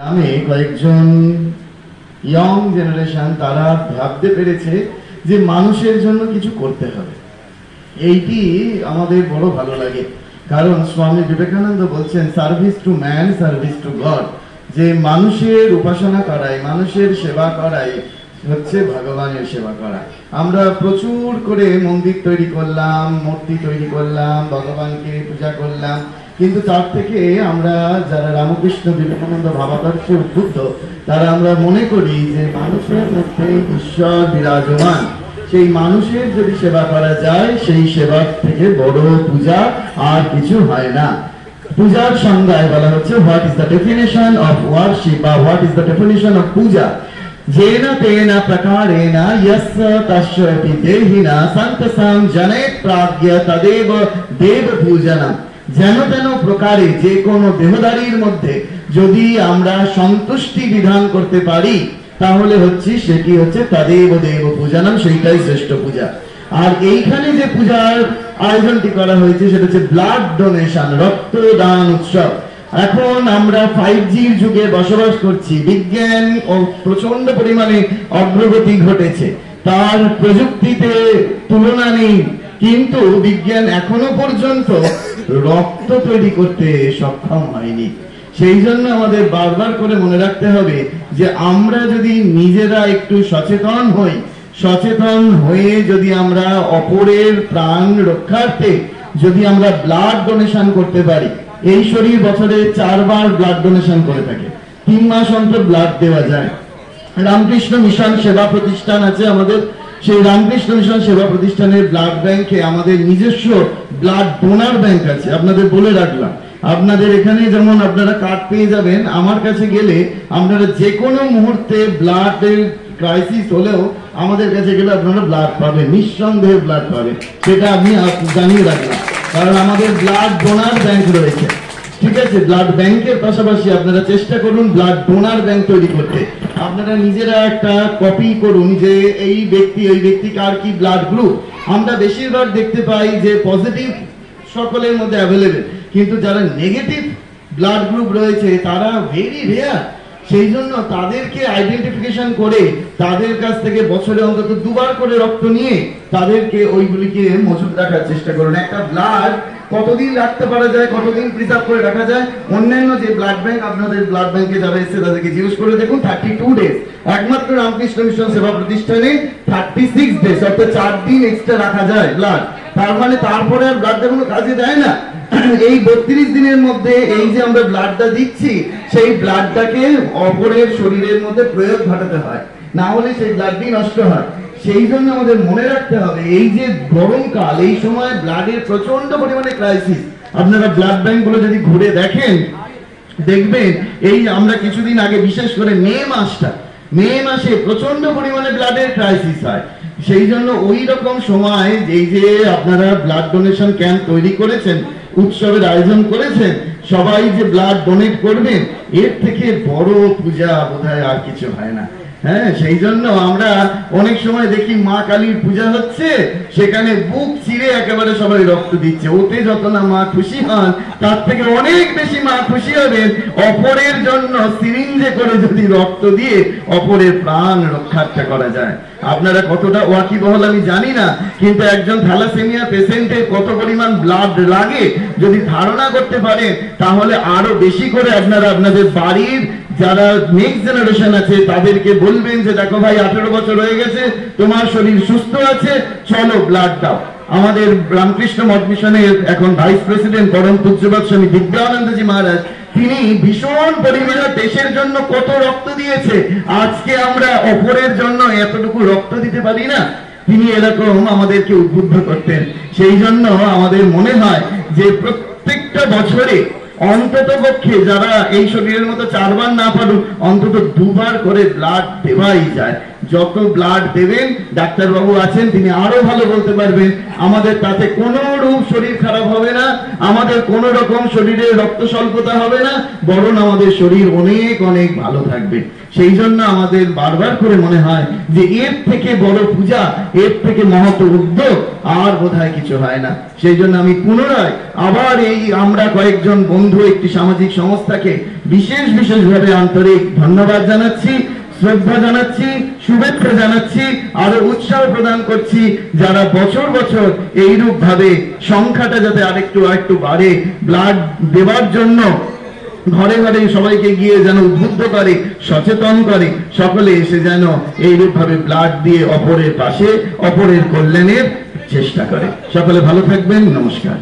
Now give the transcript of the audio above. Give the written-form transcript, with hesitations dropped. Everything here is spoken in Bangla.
আমি কয়েকজন ইয়ং জেনারেশন তারা ভাবতে পেরেছে যে মানুষের জন্য কিছু করতে হবে। এইটি আমাদের বড় ভালো লাগে, কারণ স্বামী বিবেকানন্দ বলছেন service to man, service to god, যে মানুষের উপাসনা করাই, মানুষের সেবা করাই হচ্ছে ভগবানের সেবা করা। আমরা প্রচুর করে মন্দির তৈরি করলাম, মূর্তি তৈরি করলাম, ভগবানকে পূজা করলাম, কিন্তু তার থেকে আমরা যারা রামকৃষ্ণ বিবেকানন্দ ভাবাদর্শে উদ্বুদ্ধ তারা আমরা মনে করি যে মানুষের মধ্যে ঈশ্বর বিরাজমান, সেই মানুষের যদি সেবা করা যায় সেই সেবার থেকে বড় পূজা আর কিছু হয় না। পূজার সংজ্ঞায় বলা হচ্ছে what is the definition of worship বা what is the definition of puja. যেন তেন প্রকারেণ যস্য তস্যপি দেহিনা সন্তসাম জনেত প্রাজ্ঞ তদেব দেব পূজনম। যেন তেন প্রকারে যে কোনো দেহধারীর মধ্যে যদি আমরা সন্তুষ্টি বিধান করতে পারি তাহলে সেটি হচ্ছে তদেব দেব পূজনম, সেইটাই শ্রেষ্ঠ পূজা। আর এইখানে যে পূজার আয়োজনটি করা হয়েছে সেটা হচ্ছে ব্লাড ডোনেশন, রক্তদান উৎসব। এখন আমরা 5Gর যুগে বসবাস করছি, বিজ্ঞান ও প্রচন্ড পরিমাণে অগ্রগতি ঘটেছে, তার প্রযুক্তিতে তুলনা নেই, কিন্তু বিজ্ঞান এখনো পর্যন্ত রক্ত তৈরি করতে সক্ষম হয়নি। সেই জন্য আমাদের বারবার করে মনে রাখতে হবে যে আমরা যদি নিজেরা একটু সচেতন হই, সচেতন হয়ে যদি আমরা অপরের প্রাণ রক্ষার্থে যদি আমরা ব্লাড ডোনেশন করতে পারি, এই শরীর বছরে 4 বার ব্লাড ডোনেশন করে থাকে, 3 মাস অন্তর ব্লাড দেওয়া যায়। রামকৃষ্ণ মিশন সেবা প্রতিষ্ঠান আছে আমাদের, সেই রামকৃষ্ণ মিশন সেবা প্রতিষ্ঠানের ব্লাড ব্যাংকে আমাদের নিজস্ব ব্লাড ডোনার ব্যাংক আছে। আপনাদের বলে রাখলাম, আপনাদের এখানে যেমন আপনারা কার্ড পেয়ে যাবেন, আমার কাছে গেলে আপনারা যে কোনো মুহূর্তে ব্লাডের ক্রাইসিস হলেও আমাদের কাছে গেলে আপনারা ব্লাড পাবেন, নিঃসন্দেহে ব্লাড পাবেন, সেটা আমি জানিয়ে রাখলাম, কারণ আমাদের ব্লাড ডোনার ব্যাংক রয়েছে। ঠিক আছে, ব্লাড ব্যাংকের পাশাপাশি আপনারা চেষ্টা করুন ব্লাড ডোনার ব্যাংক তৈরি করতে। আপনারা নিজেরা একটা কপি করুন যে এই ব্যক্তি ওই ব্যক্তি কার কি ব্লাড গ্রুপ। আমরা বেশিরভাগ দেখতে পাই যে পজিটিভ সকলের মধ্যে অ্যাভেলেবেল, কিন্তু যারা নেগেটিভ ব্লাড গ্রুপ রয়েছে তারা ভেরি রেয়ার। সেই জন্য তাদেরকে আইডেন্টিফিকেশন করে তাদের কাছ থেকে বছরে অন্তত 2 বার করে রক্ত নিয়ে তাদেরকে ওইগুলিকে মজুদ রাখার চেষ্টা করুন। একটা ব্লাড কতদিন রাখতে পারা যায়, কতদিন প্রিজার্ভ করে রাখা যায়, অন্যান্য যে ব্লাড ব্যাংক আপনাদের ব্লাড ব্যাংকে যারা এসে তাদেরকে জিজ্ঞেস করে দেখুন, 32 ডেজ। একমাত্র রামকৃষ্ণ মিশন সেবা প্রতিষ্ঠানে 36 ডেজ, অর্থাৎ 4 দিন এক্সট্রা রাখা যায় ব্লাড। তার মানে তারপরে আর ব্লাডটা কোনো কাজে দেয় না। এই 32 দিনের মধ্যে এই যে আমরা ব্লাডটা দিচ্ছি, সেই ব্লাডটাকে অপরের শরীরের মধ্যে প্রয়োগ ঘটাতে হয়, না হলে সেই ব্লাডটি নষ্ট হয়। সেই জন্য আমাদের মনে রাখতে হবে এই যে গরমকাল, এই সময় ব্লাডের প্রচন্ড পরিমাণে ক্রাইসিস। আপনারা ব্লাড ব্যাংক গুলো যদি ঘুরে দেখেন দেখবেন এই আমরা কিছুদিন আগে বিশেষ করে মে মাসে প্রচন্ড পরিমাণে ব্লাডের ক্রাইসিস হয়। সেই জন্য ওই রকম সময় এই যে আপনারা ব্লাড ডোনেশন ক্যাম্প তৈরি করেছেন, উৎসবের আয়োজন করেছেন, সবাই যে ব্লাড ডোনেট করবেন, এর থেকে বড় পূজা বোধহয় আর কিছু হয় না। হ্যাঁ, সেই জন্য আমরা অনেক সময় দেখি মা কালীর পূজা হচ্ছে, সেখানে বুক চিরে একেবারে সবাই রক্ত দিচ্ছে। ওতে যত না মা খুশি হন, তার থেকে অনেক বেশি মা খুশি হবেন অপরের জন্য সিরিঞ্জে করে যদি রক্ত দিয়ে অপরের প্রাণ রক্ষার্থে করা যায়। আপনারা কতটা ওয়াকিবহল আমি জানি না, কিন্তু একজন থ্যালাসেমিয়া পেশেন্টের কত পরিমাণ ব্লাড লাগে যদি ধারণা করতে পারেন, তাহলে আরো বেশি করে আপনারা আপনাদের বাড়ির যারা নেক্সট জেনারেশন আছে তাদেরকে বলবেন যে দেখো ভাই 18 বছর হয়ে গেছে, তোমার শরীর সুস্থ আছে, চলো ব্লাড দাও। আমাদের রামকৃষ্ণ মঠ মিশনের এখন ভাইস প্রেসিডেন্ট পরম পূজ্যপাদ স্বামী দিব্যানন্দজি মহারাজ, তিনি ভীষণ পরিমাণে দেশের জন্য কত রক্ত দিয়েছে, আজকে আমরা অপরের জন্য এতটুকু রক্ত দিতে পারি না। তিনি এরকম আমাদেরকে উদ্বুদ্ধ করতেন। সেই জন্য আমাদের মনে হয় যে প্রত্যেকটা বছরে অন্তত পক্ষে যারা এই শরীরের মতো 4 বার না পারুক, অন্তত 2 বার করে ব্লাড দেওয়াই যায়। যত ব্লাড দেবেন, ডাক্তারবাবু আছেন তিনি আরো ভালো বলতে পারবেন, আমাদের তাতে কোনো রূপ শরীর খারাপ হবে না, আমাদের কোনো রকম শরীরে রক্ত স্বল্পতা হবে না, বরং আমাদের শরীর অনেক অনেক ভালো থাকবে। সেই জন্য আমাদের বারবার করে মনে হয় যে এর থেকে বড় পূজা, এর থেকে মহৎ উদ্যোগ আর বোধহয় কিছু হয় না। সেই জন্য আমি পুনরায় আবার এই আমরা কয়েকজন বন্ধু একটি সামাজিক সংস্থাকে বিশেষ বিশেষভাবে আন্তরিক ধন্যবাদ জানাচ্ছি, শ্রদ্ধা জানাচ্ছি, শুভেচ্ছা জানাচ্ছি, আরো উৎসাহ প্রদান করছি যারা বছর বছর এইরূপ ভাবে সংখ্যাটা যাতে আরেকটু বাড়ে, ব্লাড দেওয়ার জন্য ঘরে ঘরে সবাইকে গিয়ে যেন উদ্বুদ্ধ করে, সচেতন করে, সকলে এসে যেন এইরূপ ভাবে ব্লাড দিয়ে অপরের পাশে, অপরের কল্যাণের চেষ্টা করে। সকলে ভালো থাকবেন, নমস্কার।